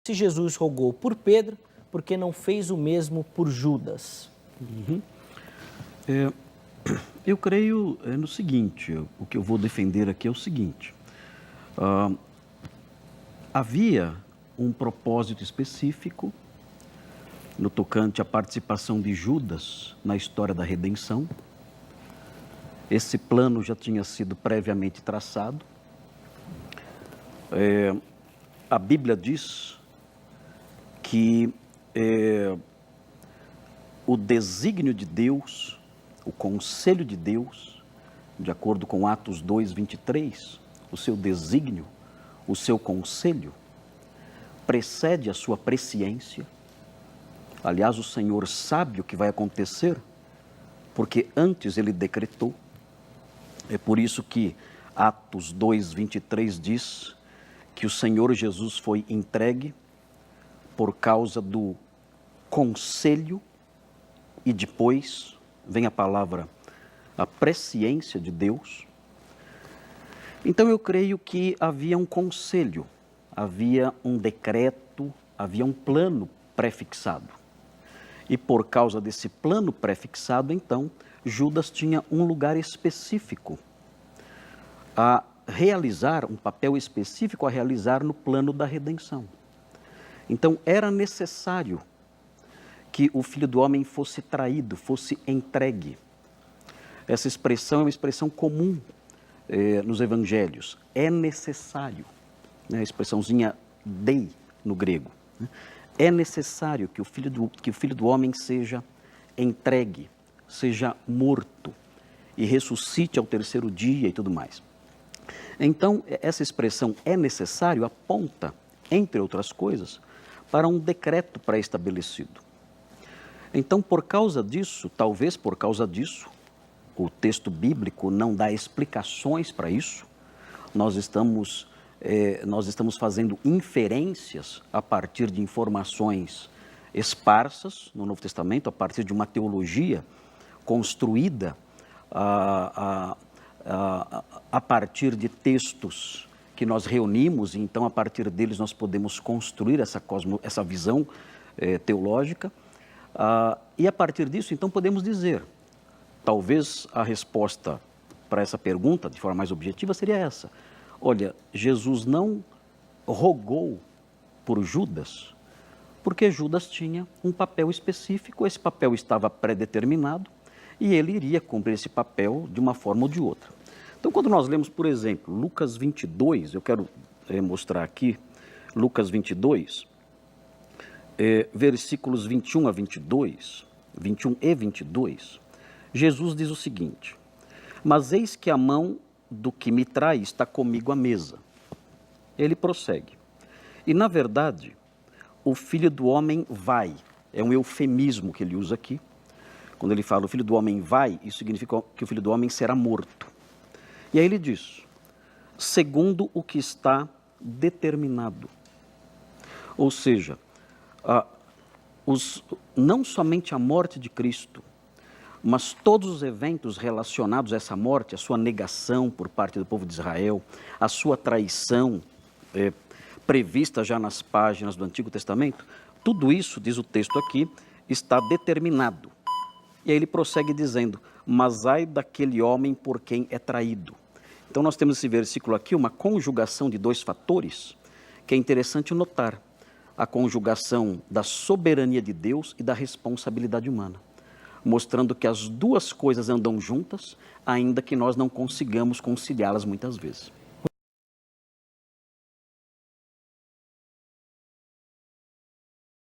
Se Jesus rogou por Pedro, por que não fez o mesmo por Judas? Eu creio no seguinte, o que eu vou defender aqui é o seguinte. Havia um propósito específico no tocante à participação de Judas na história da redenção. Esse plano já tinha sido previamente traçado. A Bíblia diz que o desígnio de Deus, o conselho de Deus, de acordo com Atos 2:23, o seu desígnio, o seu conselho, precede a sua presciência. Aliás, o Senhor sabe o que vai acontecer, porque antes Ele decretou. É por isso que Atos 2:23 diz que o Senhor Jesus foi entregue por causa do conselho e depois vem a palavra, a presciência de Deus. Então eu creio que havia um conselho, havia um decreto, havia um plano pré-fixado. E por causa desse plano pré-fixado, então, Judas tinha um lugar específico a realizar, um papel específico a realizar no plano da redenção. Então, era necessário que o Filho do Homem fosse traído, fosse entregue. Essa expressão é uma expressão comum nos evangelhos. É necessário, né? A expressãozinha dei no grego. Né? É necessário que o Filho do Homem seja entregue, seja morto e ressuscite ao terceiro dia e tudo mais. Então, essa expressão é necessário aponta, entre outras coisas, para um decreto pré-estabelecido. Então, por causa disso, talvez por causa disso, o texto bíblico não dá explicações para isso. Nós estamos fazendo inferências a partir de informações esparsas no Novo Testamento, a partir de uma teologia construída a partir de textos que nós reunimos, e então a partir deles nós podemos construir essa visão teológica, e a partir disso então podemos dizer, talvez a resposta para essa pergunta, de forma mais objetiva, seria essa: olha, Jesus não rogou por Judas, porque Judas tinha um papel específico, esse papel estava pré-determinado, e ele iria cumprir esse papel de uma forma ou de outra. Então, quando nós lemos, por exemplo, Lucas 22, eu quero mostrar aqui, Lucas 22, versículos 21 a 22, 21 e 22, Jesus diz o seguinte: mas eis que a mão do que me trai está comigo à mesa. Ele prossegue: e na verdade, o Filho do Homem vai, é um eufemismo que ele usa aqui. Quando ele fala o Filho do Homem vai, isso significa que o Filho do Homem será morto. E aí ele diz, segundo o que está determinado. Ou seja, não somente a morte de Cristo, mas todos os eventos relacionados a essa morte, a sua negação por parte do povo de Israel, a sua traição prevista já nas páginas do Antigo Testamento, tudo isso, diz o texto aqui, está determinado. E aí ele prossegue dizendo, mas ai daquele homem por quem é traído. Então nós temos esse versículo aqui, uma conjugação de dois fatores, que é interessante notar. A conjugação da soberania de Deus e da responsabilidade humana, mostrando que as duas coisas andam juntas, ainda que nós não consigamos conciliá-las muitas vezes.